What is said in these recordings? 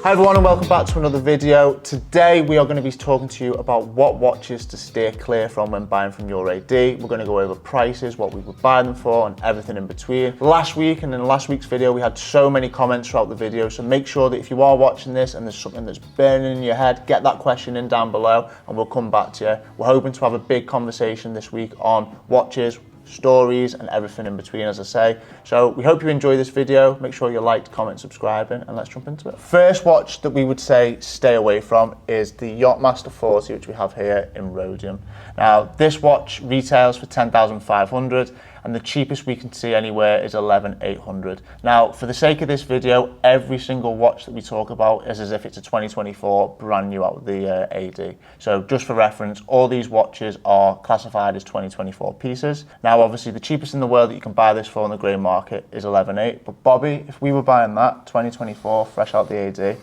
Hi everyone and welcome back to another video. Today we are going to be talking to you about what watches to steer clear from when buying from your AD. We're going to go over prices, what we would buy them for and everything in between. Last week and in last week's video we had so many comments throughout the video, so make sure that if you are watching this and there's something that's burning in your head, get that question in down below and we'll come back to you. We're hoping to have a big conversation this week on watches, stories and everything in between, as I say. So we hope you enjoy this video. Make sure you liked, comment, subscribing, and let's jump into it. First watch that we would say stay away from is the Yacht-Master 40, which we have here in Rhodium. Now this watch retails for 10,500 and the cheapest we can see anywhere is 11,800. Now for the sake of this video, every single watch that we talk about is as if it's a 2024 brand new out of the AD. So just for reference, all these watches are classified as 2024 pieces. Now obviously the cheapest in the world that you can buy this for in the grey market is 11,800, but Bobby, if we were buying that 2024 fresh out the AD,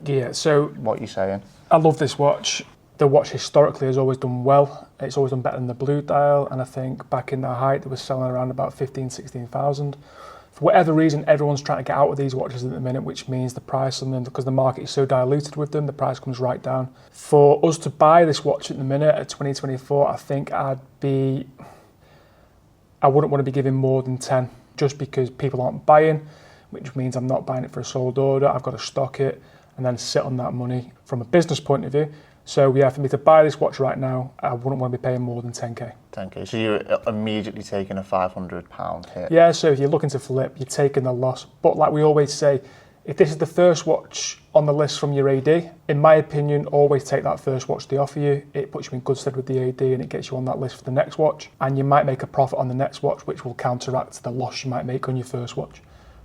yeah, so what are you saying? I love this watch. The watch historically has always done well. It's always done better than the blue dial, and I think back in the height they were selling around about 16,000. For whatever reason, everyone's trying to get out of these watches at the minute, which means the price on them, because the market is so diluted with them, the price comes right down. For us to buy this watch at the minute at 2024, I think I wouldn't want to be giving more than 10, just because people aren't buying, which means I'm not buying it for a sold order. I've got to stock it and then sit on that money from a business point of view. So yeah, for me to buy this watch right now, I wouldn't want to be paying more than 10k. 10k, so you're immediately taking a £500 hit. Yeah, so if you're looking to flip, you're taking the loss. But like we always say, if this is the first watch on the list from your AD, in my opinion, always take that first watch they offer you. It puts you in good stead with the AD and it gets you on that list for the next watch. And you might make a profit on the next watch, which will counteract the loss you might make on your first watch.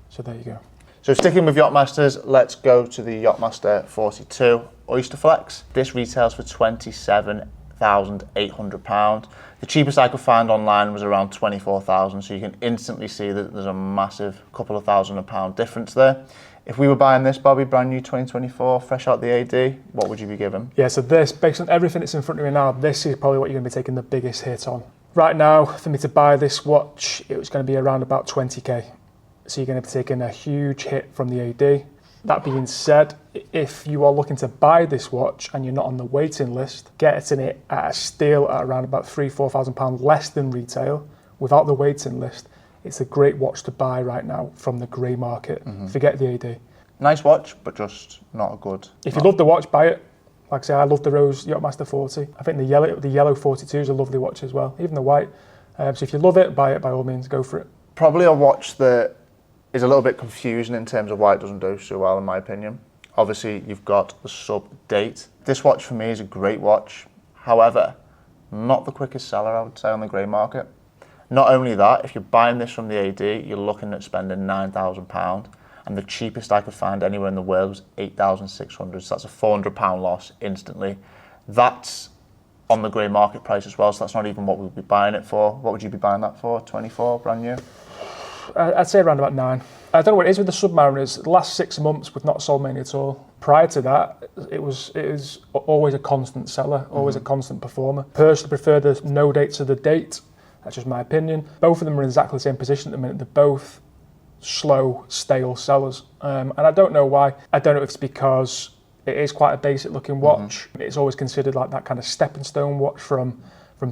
So there you go. So sticking with Yacht-Masters, let's go to the Yacht-Master 42 Oyster Flex. This retails for £27,800. The cheapest I could find online was around 24,000, so you can instantly see that there's a massive couple of £1,000 difference there. If we were buying this, Bobby, brand new 2024, fresh out the AD, what would you be giving? Yeah, so this, based on everything that's in front of me now, this is probably what you're going to be taking the biggest hit on. Right now, for me to buy this watch, it was going to be around about 20k. So you're going to be taking a huge hit from the AD. That being said, if you are looking to buy this watch and you're not on the waiting list, getting it at a steal at around about £3,000–4,000 less than retail, without the waiting list, it's a great watch to buy right now from the grey market. Forget the AD. Nice watch, but just not a good. If you love the watch, buy it. Like I say, I love the Rose Yacht-Master 40. I think the yellow 42 is a lovely watch as well, even the white. So if you love it, buy it by all means, go for it. Probably a watch that is a little bit confusing in terms of why it doesn't do so well in my opinion. Obviously you've got the sub date. This watch for me is a great watch. However, not the quickest seller I would say on the grey market. Not only that, if you're buying this from the AD, you're looking at spending £9,000 and the cheapest I could find anywhere in the world was 8,600, so that's a £400 loss instantly. That's on the grey market price as well, so that's not even what we'd be buying it for. What would you be buying that for? 24, brand new? I'd say around about 9. I don't know what it is with the Submariners. The last 6 months we've not sold many at all. Prior to that, it was always a constant seller, always a constant performer. Personally prefer the no date to the date. That's just my opinion. Both of them are in exactly the same position at the minute. They're both slow, stale sellers. And I don't know why. I don't know if it's because it is quite a basic looking watch. It's always considered like that kind of stepping stone watch from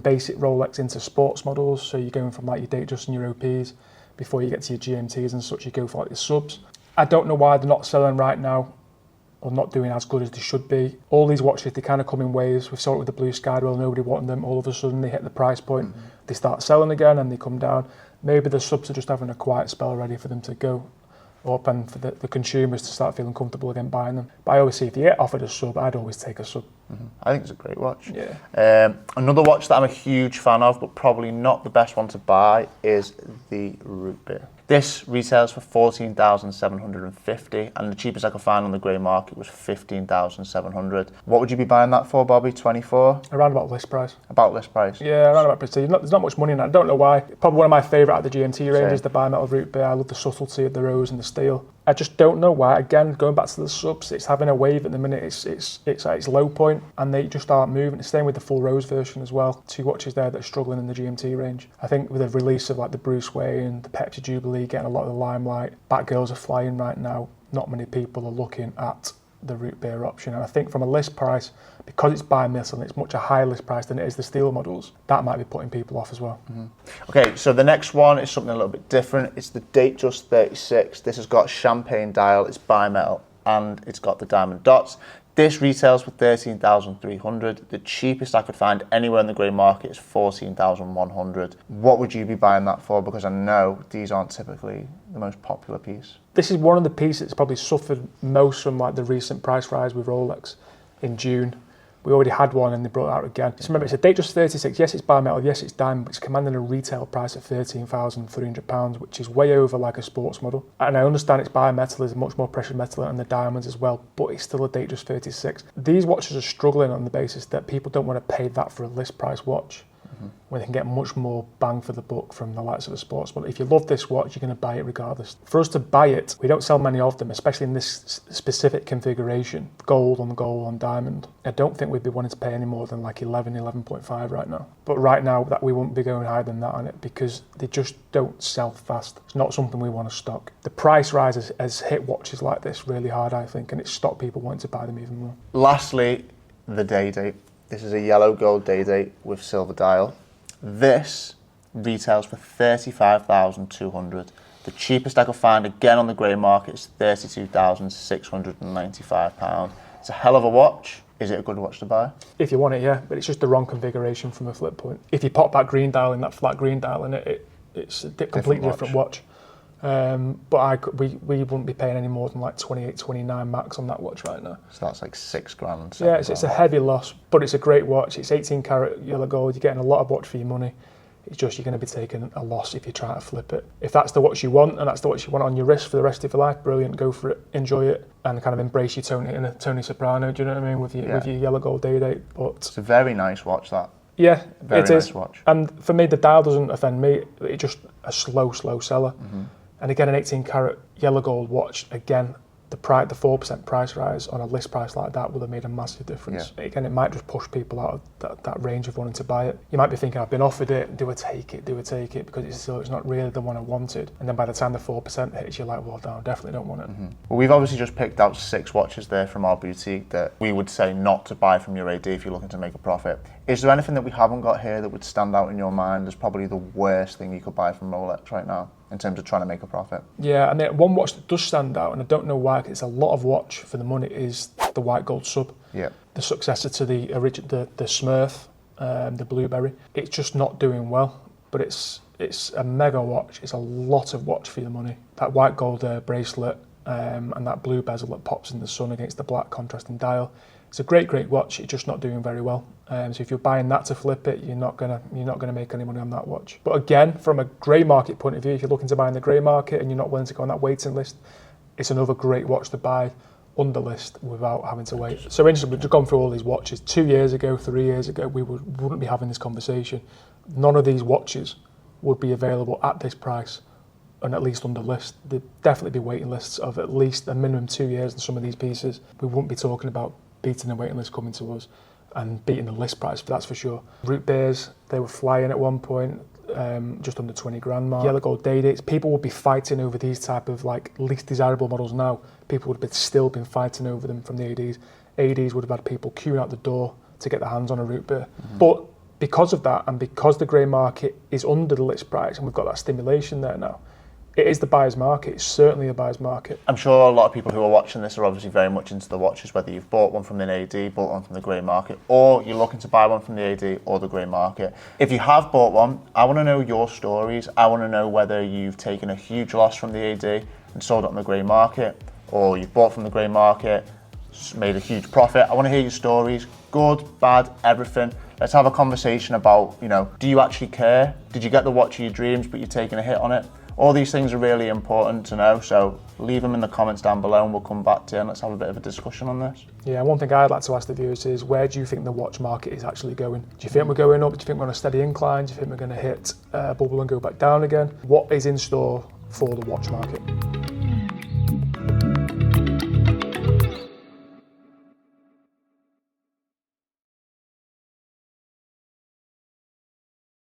basic Rolex into sports models. So you're going from like your Datejust and your OPs. Before you get to your GMTs and such, you go for like your subs. I don't know why they're not selling right now or not doing as good as they should be. All these watches, they kind of come in waves. We saw it with the Blue Sky, well, nobody wanted them. All of a sudden, they hit the price point. They start selling again and they come down. Maybe the subs are just having a quiet spell ready for them to go up and for the consumers to start feeling comfortable again buying them. But I always say if you get offered a sub, I'd always take a sub. I think it's a great watch. Yeah. Another watch that I'm a huge fan of, but probably not the best one to buy, is the Root Beer. This retails for 14,750 and the cheapest I could find on the grey market was 15,700. What would you be buying that for, Bobby? 24? Around about list price. About list price? Yeah, around about price. There's not much money in that. I don't know why. Probably one of my favourite out of the GMT range is the bimetal Root Beer. I love the subtlety of the rose and the steel. I just don't know why. Again, going back to the subs, it's having a wave at the minute. It's at its low point and they just aren't moving. It's staying with the full rose version as well. 2 watches there that are struggling in the GMT range. I think with the release of like the Bruce Wayne, the Pepsi Jubilee getting a lot of the limelight, Batgirls are flying right now. Not many people are looking at the root beer option. And I think from a list price, because it's bi-metal and it's much a higher list price than it is the steel models, that might be putting people off as well. Okay, so the next one is something a little bit different. It's the Datejust 36. This has got champagne dial, it's bi-metal, and it's got the diamond dots. This retails for 13,300. The cheapest I could find anywhere in the grey market is 14,100. What would you be buying that for? Because I know these aren't typically the most popular piece. This is one of the pieces that's probably suffered most from like the recent price rise with Rolex in June. We already had one and they brought it out again. So remember, it's a Datejust 36. Yes, it's bi-metal. Yes, it's diamond, but it's commanding a retail price of £13,300, which is way over like a sports model. And I understand it's bi-metal, there's much more precious metal and the diamonds as well, but it's still a Datejust 36. These watches are struggling on the basis that people don't want to pay that for a list price watch, when they can get much more bang for the buck from the likes of a sports model. If you love this watch, you're going to buy it regardless. For us to buy it, we don't sell many of them, especially in this specific configuration, gold on diamond. I don't think we'd be wanting to pay any more than like 11.5 right now. But right now, that we won't be going higher than that on it because they just don't sell fast. It's not something we want to stock. The price rise has hit watches like this really hard, I think, and it's stopped people wanting to buy them even more. Lastly, the day date. This is a yellow gold day date with silver dial. This retails for 35,200. The cheapest I could find again on the grey market is £32,695. It's a hell of a watch. Is it a good watch to buy? If you want it, yeah, but it's just the wrong configuration from a flip point. If you pop that green dial in, that flat green dial in it, it's a completely different watch. But we wouldn't be paying any more than like 28, 29 max on that watch right now. So that's like £6,000. Yeah, it's a heavy loss, but it's a great watch. It's 18 karat yellow gold. You're getting a lot of watch for your money. It's just you're going to be taking a loss if you try to flip it. If that's the watch you want and that's the watch you want on your wrist for the rest of your life, brilliant, go for it, enjoy it, and kind of embrace your Tony Soprano, do you know what I mean, with your yellow gold day date. But it's a very nice watch, that. Yeah, very nice watch. And for me, the dial doesn't offend me. It's just a slow seller. And again, an 18 karat yellow gold watch, again, the 4% price rise on a list price like that would have made a massive difference. Yeah. Again, it might just push people out of that range of wanting to buy it. You might be thinking, I've been offered it, do I take it, because it's not really the one I wanted. And then by the time the 4% hits, you're like, well, no, I definitely don't want it. Well, we've obviously just picked out 6 watches there from our boutique that we would say not to buy from your AD if you're looking to make a profit. Is there anything that we haven't got here that would stand out in your mind as probably the worst thing you could buy from Rolex right now in terms of trying to make a profit? Yeah, I mean, one watch that does stand out, and I don't know why, because it's a lot of watch for the money, is the white gold sub. Yeah. The successor to the Smurf, the Blueberry. It's just not doing well, but it's a mega watch. It's a lot of watch for your money. That white gold bracelet and that blue bezel that pops in the sun against the black contrasting dial. It's a great watch. It's just not doing very well. So if you're buying that to flip it, you're not gonna make any money on that watch. But again, from a grey market point of view, if you're looking to buy in the grey market and you're not willing to go on that waiting list, it's another great watch to buy under list without having to wait. So interesting, we've just gone through all these watches. 2 years ago, 3 years ago, we wouldn't be having this conversation. None of these watches would be available at this price and at least under list. There'd definitely be waiting lists of at least a minimum 2 years in some of these pieces. We wouldn't be talking about beating the waiting list coming to us and beating the list price, that's for sure. Root beers, they were flying at one point, just under 20 grand mark. Yellow gold day dates, people would be fighting over these type of like least desirable models now. People would have still been fighting over them from the ADs. ADs would have had people queuing out the door to get their hands on a root beer. But because of that, and because the grey market is under the list price, and we've got that stimulation there now, it is the buyer's market. It's certainly a buyer's market. I'm sure a lot of people who are watching this are obviously very much into the watches, whether you've bought one from an AD, bought one from the grey market, or you're looking to buy one from the AD or the grey market. If you have bought one, I want to know your stories. I want to know whether you've taken a huge loss from the AD and sold it on the grey market, or you've bought from the grey market, made a huge profit. I want to hear your stories, good, bad, everything. Let's have a conversation about, do you actually care? Did you get the watch of your dreams, but you're taking a hit on it? All these things are really important to know, so leave them in the comments down below and we'll come back to you and let's have a bit of a discussion on this. Yeah, one thing I'd like to ask the viewers is, where do you think the watch market is actually going? Do you think we're going up? Do you think we're on a steady incline? Do you think we're going to hit a bubble and go back down again? What is in store for the watch market?